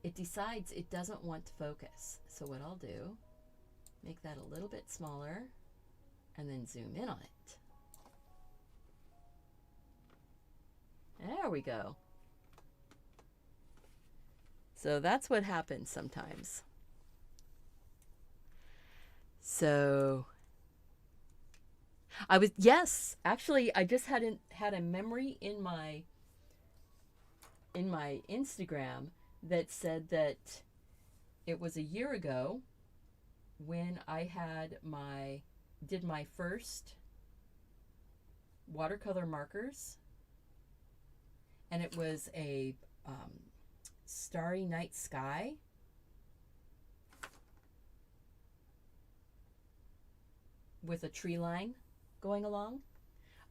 it decides it doesn't want to focus. So what I'll do, make that a little bit smaller and then zoom in on it. There we go. So that's what happens sometimes. So yes, actually I just had a memory in my Instagram that said that it was a year ago when I did my first watercolor markers, and it was a starry night sky. With a tree line going along.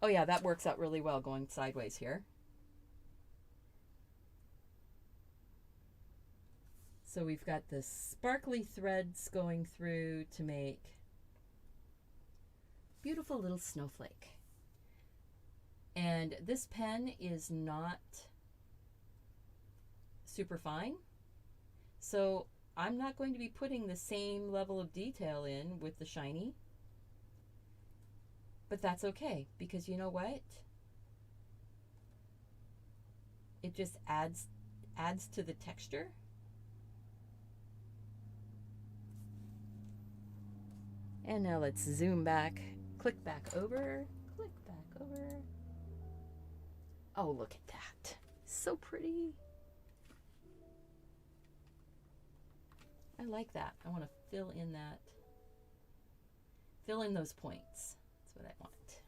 Oh yeah, that works out really well going sideways here. So we've got the sparkly threads going through to make beautiful little snowflake. And this pen is not super fine. So I'm not going to be putting the same level of detail in with the shiny, but that's okay, because you know what? It just adds to the texture. And now let's zoom back, click back over, click back over. Oh, look at that. So pretty. I like that. I want to fill in those points. That's what I want.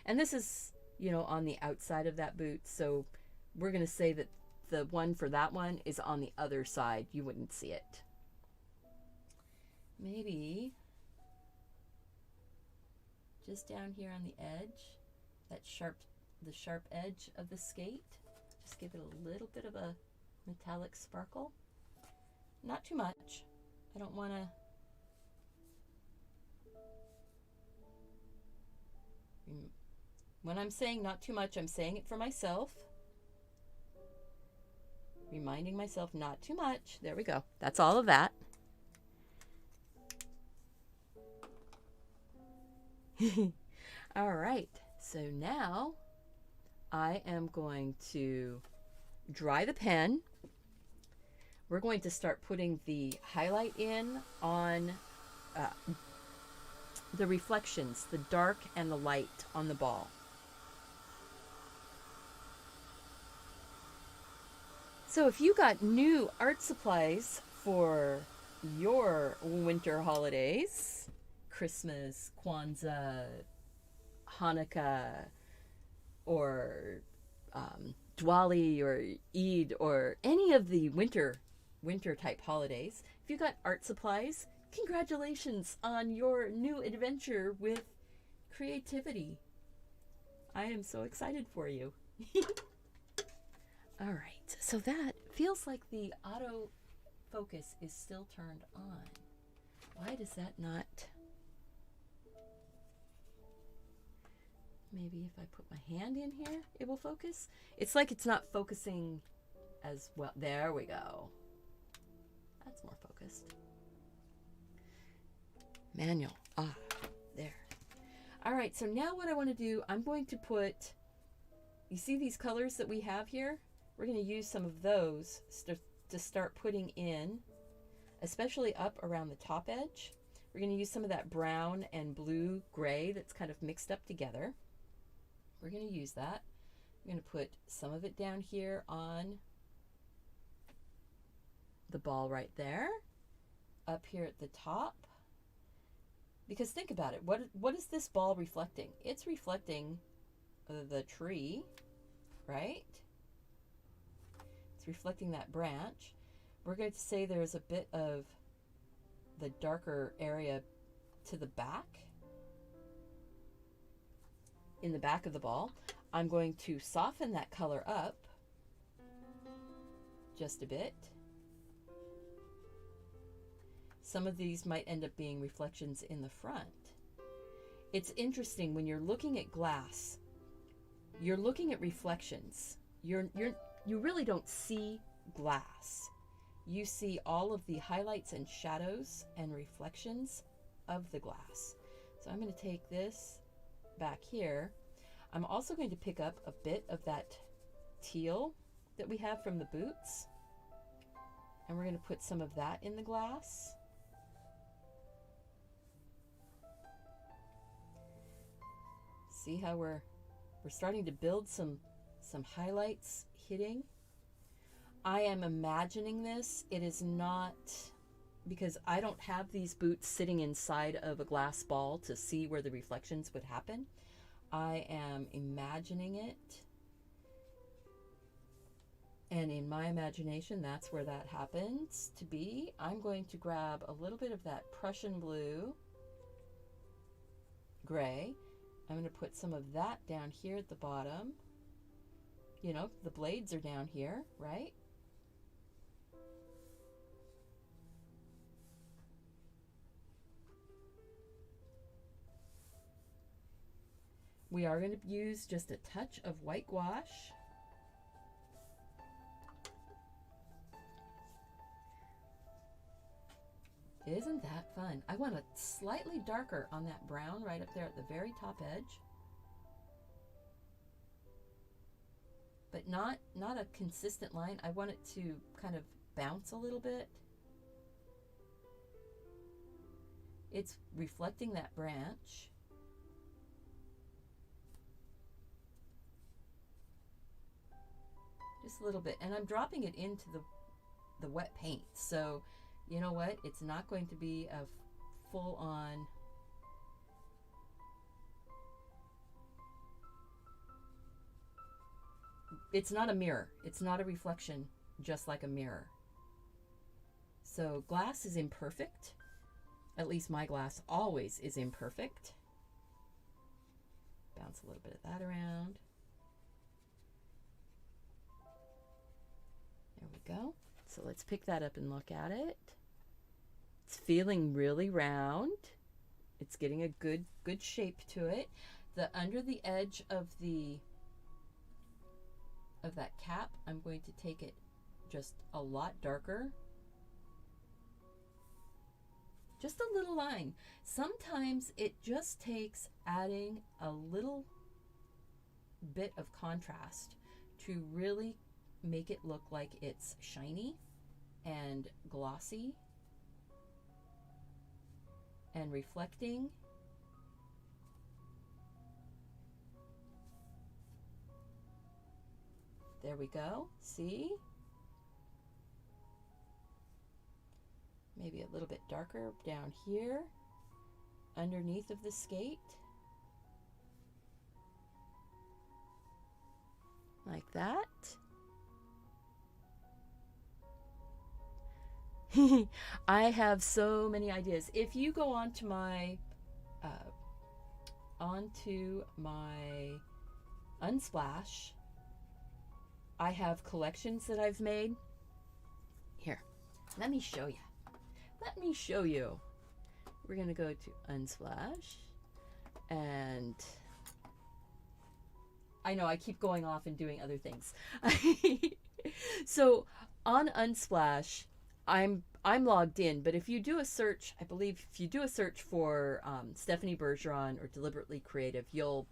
And this is, you know, on the outside of that boot. So we're going to say that the one for that one is on the other side. You wouldn't see it. Maybe just down here on the edge, the sharp edge of the skate, just give it a little bit of a metallic sparkle. Not too much. I don't want to. When I'm saying not too much, I'm saying it for myself. Reminding myself not too much. There we go. That's all of that. All right. So now I am going to dry the pen. We're going to start putting the highlight in on the reflections, the dark and the light on the ball. So if you got new art supplies for your winter holidays, Christmas, Kwanzaa, Hanukkah, or Diwali or Eid, or any of the winter type holidays, if you got art supplies, congratulations on your new adventure with creativity. I am so excited for you. All right, so that feels like the auto focus is still turned on. Why does that not? Maybe if I put my hand in here, it will focus. It's like it's not focusing as well. There we go. That's more focused. Manual. Ah, there. All right, so now what I want to do, I'm going to put, you see these colors that we have here? We're going to use some of those to start putting in, especially up around the top edge. We're going to use some of that brown and blue gray that's kind of mixed up together. We're going to use that. I'm going to put some of it down here on the ball right there, up here at the top. Because think about it, what is this ball reflecting? It's reflecting the tree, right? It's reflecting that branch. We're going to say there's a bit of the darker area to the back, in the back of the ball. I'm going to soften that color up just a bit. Some of these might end up being reflections in the front. It's interesting when you're looking at glass, you're looking at reflections. You really don't see glass. You see all of the highlights and shadows and reflections of the glass. So I'm going to take this back here. I'm also going to pick up a bit of that teal that we have from the boots, and we're going to put some of that in the glass. See how we're starting to build some highlights hitting. I am imagining this. It is not, because I don't have these boots sitting inside of a glass ball to see where the reflections would happen. I am imagining it. And in my imagination, that's where that happens to be. I'm going to grab a little bit of that Prussian blue, gray. I'm going to put some of that down here at the bottom. You know, the blades are down here, right? We are going to use just a touch of white gouache. Isn't that fun? I want it slightly darker on that brown right up there at the very top edge. But not a consistent line. I want it to kind of bounce a little bit. It's reflecting that branch. Just a little bit. And I'm dropping it into the wet paint. So, you know what? It's not going to be a full-on... It's not a mirror. It's not a reflection just like a mirror. So glass is imperfect. At least my glass always is imperfect. Bounce a little bit of that around. There we go. So let's pick that up and look at it. It's feeling really round. It's getting a good shape to it. The under the edge of that cap, I'm going to take it just a lot darker. Just a little line. Sometimes it just takes adding a little bit of contrast to really make it look like it's shiny and glossy and reflecting. There we go. See? Maybe a little bit darker down here underneath of the skate. Like that. I have so many ideas. If you go onto my Unsplash, I have collections that I've made. Here, let me show you. Let me show you. We're gonna go to Unsplash, and I know I keep going off and doing other things. So on Unsplash, I'm logged in, but if you do a search, I believe if you do a search for Stephanie Bergeron or Deliberately Creative, you'll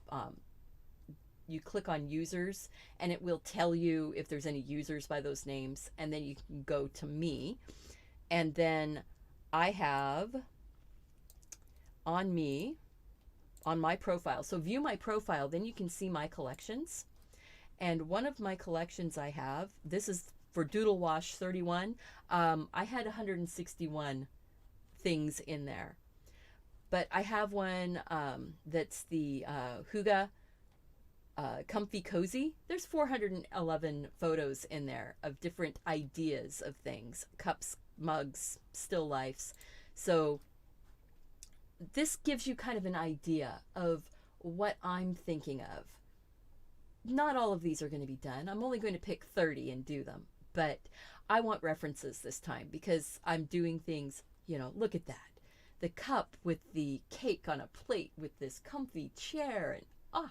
you click on users and it will tell you if there's any users by those names, and then you can go to me, and then I have on my profile, so view my profile, then you can see my collections. And one of my collections I have, this is for Doodle Wash 31. I had 161 things in there, but I have one that's the Huga Comfy Cozy. There's 411 photos in there of different ideas of things, cups, mugs, still lifes. So this gives you kind of an idea of what I'm thinking of. Not all of these are going to be done. I'm only going to pick 30 and do them, but I want references this time because I'm doing things, you know, look at that. The cup with the cake on a plate with this comfy chair, and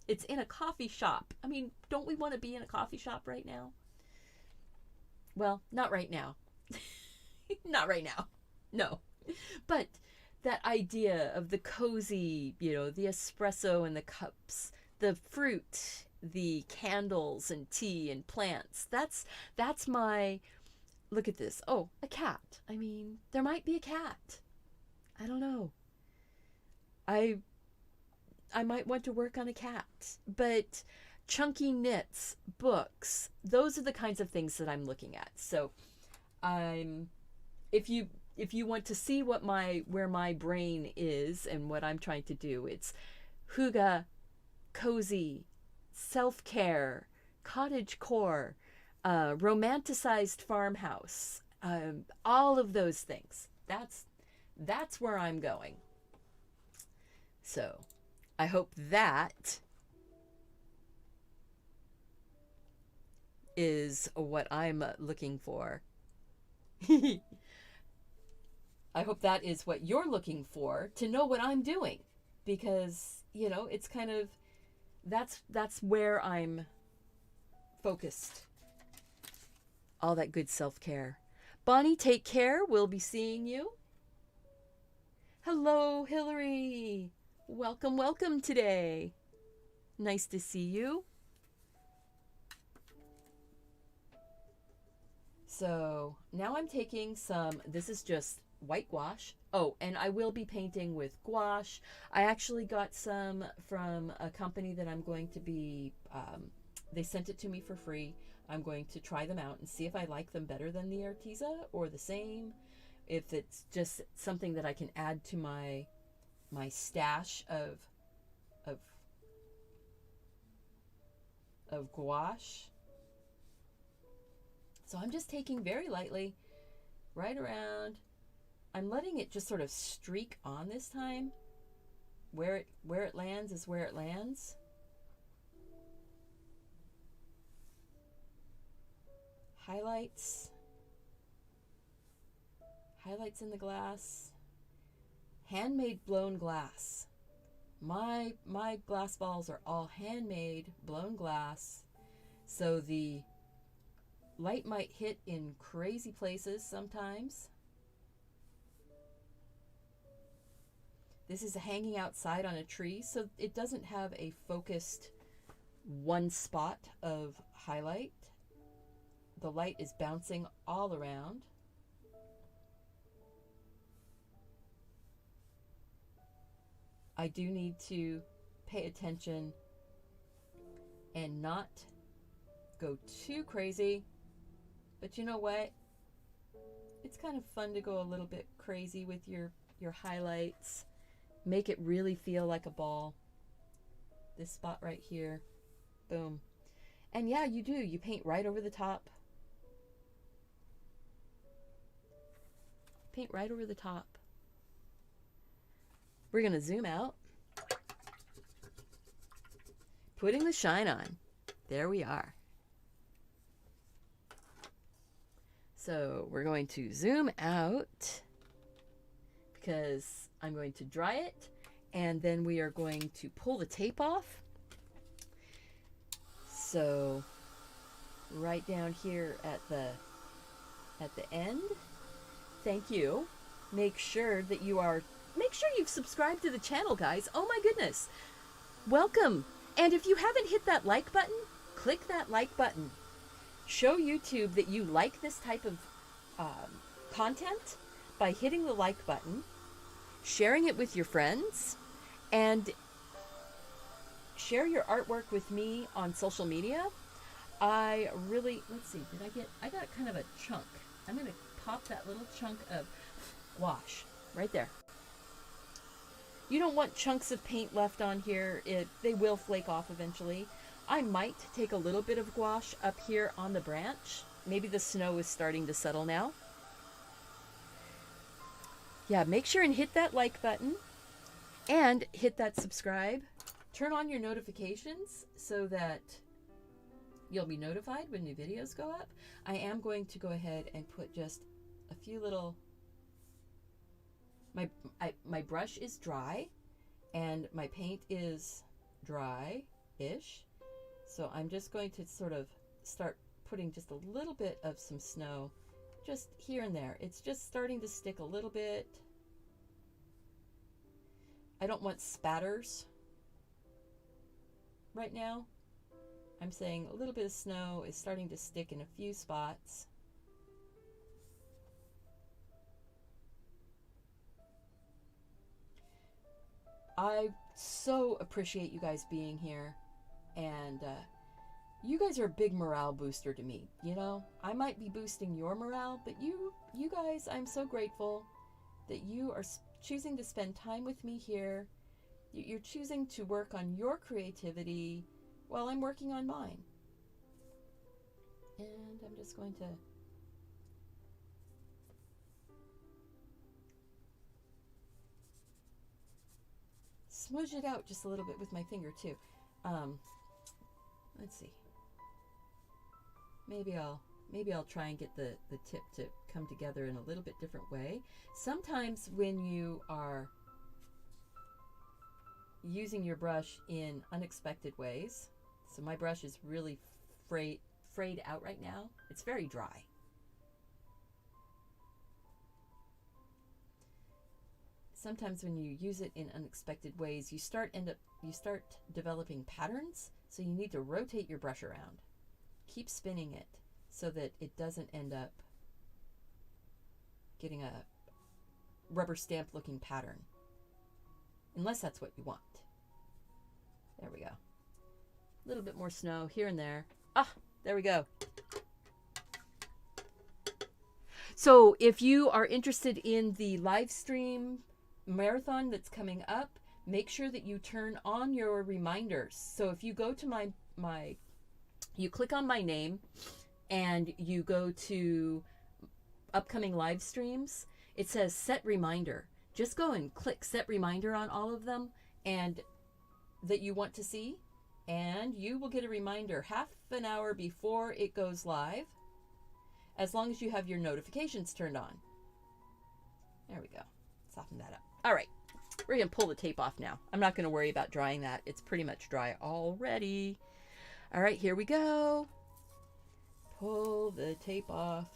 it's in a coffee shop. I mean, don't we want to be in a coffee shop right now? Well, not right now. Not right now. No. But that idea of the cozy, you know, the espresso and the cups, the fruit, the candles and tea and plants. That's my, look at this. Oh, a cat. I mean, there might be a cat. I don't know. I might want to work on a cat, but chunky knits, books, those are the kinds of things that I'm looking at. So if you want to see where my brain is and what I'm trying to do, it's Huga, cozy, self-care, cottagecore, romanticized farmhouse, all of those things. That's where I'm going. So I hope that is what I'm looking for. I hope that is what you're looking for, to know what I'm doing, because, you know, it's kind of, that's where I'm focused. All that good self-care. Bonnie, take care. We'll be seeing you Hello, Hillary. Welcome, welcome today. Nice to see you. So now I'm taking some, this is just white gouache. Oh, and I will be painting with gouache. I actually got some from a company that I'm going to be, they sent it to me for free. I'm going to try them out and see if I like them better than the Arteza or the same. If it's just something that I can add to my stash of of gouache. So I'm just taking very lightly right around. I'm letting it just sort of streak on this time. Where it lands is where it lands. Highlights in the glass. Handmade blown glass. My glass balls are all handmade blown glass, so the light might hit in crazy places sometimes. This is hanging outside on a tree, so it doesn't have a focused one spot of highlight. The light is bouncing all around. I do need to pay attention and not go too crazy. But you know what? It's kind of fun to go a little bit crazy with your highlights. Make it really feel like a ball. This spot right here. Boom. And yeah, you do. You paint right over the top. Paint right over the top. We're going to zoom out. Putting the shine on. There we are. So we're going to zoom out because I'm going to dry it, and then we are going to pull the tape off. So right down here at the end. Thank you. Make sure you've subscribed to the channel, guys. Oh my goodness. Welcome. And if you haven't hit that like button, click that like button. Show YouTube that you like this type of content by hitting the like button, sharing it with your friends, and share your artwork with me on social media. Let's see, I got kind of a chunk. I'm going to pop that little chunk of gouache right there. You don't want chunks of paint left on here. They will flake off eventually. I might take a little bit of gouache up here on the branch. Maybe the snow is starting to settle now. Yeah, make sure and hit that like button and hit that subscribe. Turn on your notifications so that you'll be notified when new videos go up. I am going to go ahead and put just a few little... My brush is dry and my paint is dry-ish. So I'm just going to sort of start putting just a little bit of some snow just here and there. It's just starting to stick a little bit. I don't want spatters right now. I'm saying a little bit of snow is starting to stick in a few spots. I so appreciate you guys being here, and you guys are a big morale booster to me. You know, I might be boosting your morale, but you guys, I'm so grateful that you are choosing to spend time with me here. You're choosing to work on your creativity while I'm working on mine. And I'm just going to smudge it out just a little bit with my finger too. Let's see. Maybe I'll try and get the tip to come together in a little bit different way. Sometimes when you are using your brush in unexpected ways, so my brush is really frayed out right now. It's very dry. sometimes when you use it in unexpected ways, you start developing patterns. So you need to rotate your brush around. Keep spinning it so that it doesn't end up getting a rubber stamp looking pattern, unless that's what you want. There we go. A little bit more snow here and there. Ah, there we go. So if you are interested in the live stream marathon that's coming up, make sure that you turn on your reminders. So if you go to you click on my name and you go to upcoming live streams, it says set reminder. Just go and click set reminder on all of them and that you want to see, and you will get a reminder half an hour before it goes live, as long as you have your notifications turned on. There we go. Soften that up. All right, we're going to pull the tape off now. I'm not going to worry about drying that. It's pretty much dry already. All right, here we go. Pull the tape off.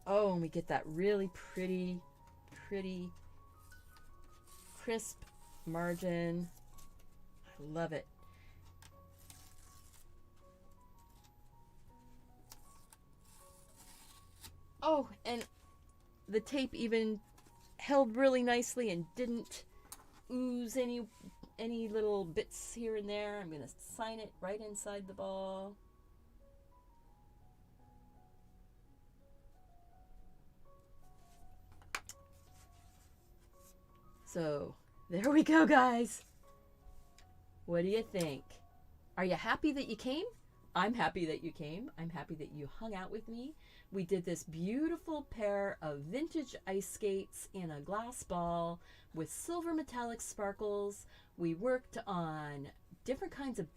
Oh, and we get that really pretty crisp margin. I love it. Oh, and the tape even held really nicely and didn't ooze any little bits here and there. I'm going to sign it right inside the ball. So there we go, guys. What do you think? Are you happy that you came? I'm happy that you came. I'm happy that you hung out with me. We did this beautiful pair of vintage ice skates in a glass ball with silver metallic sparkles. We worked on different kinds of,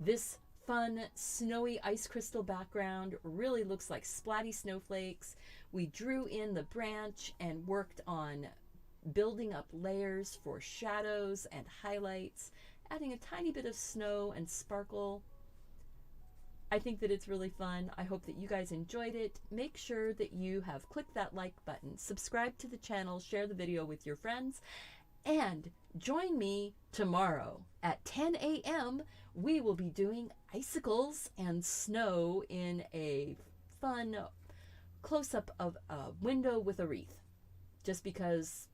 this fun snowy ice crystal background really looks like splatty snowflakes. We drew in the branch and worked on building up layers for shadows and highlights, adding a tiny bit of snow and sparkle. I think that it's really fun. I hope that you guys enjoyed it. Make sure that you have clicked that like button, subscribe to the channel, share the video with your friends, and join me tomorrow at 10 a.m. We will be doing icicles and snow in a fun close-up of a window with a wreath, just because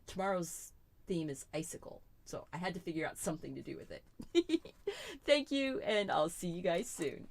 tomorrow's theme is icicle. So I had to figure out something to do with it. Thank you, and I'll see you guys soon.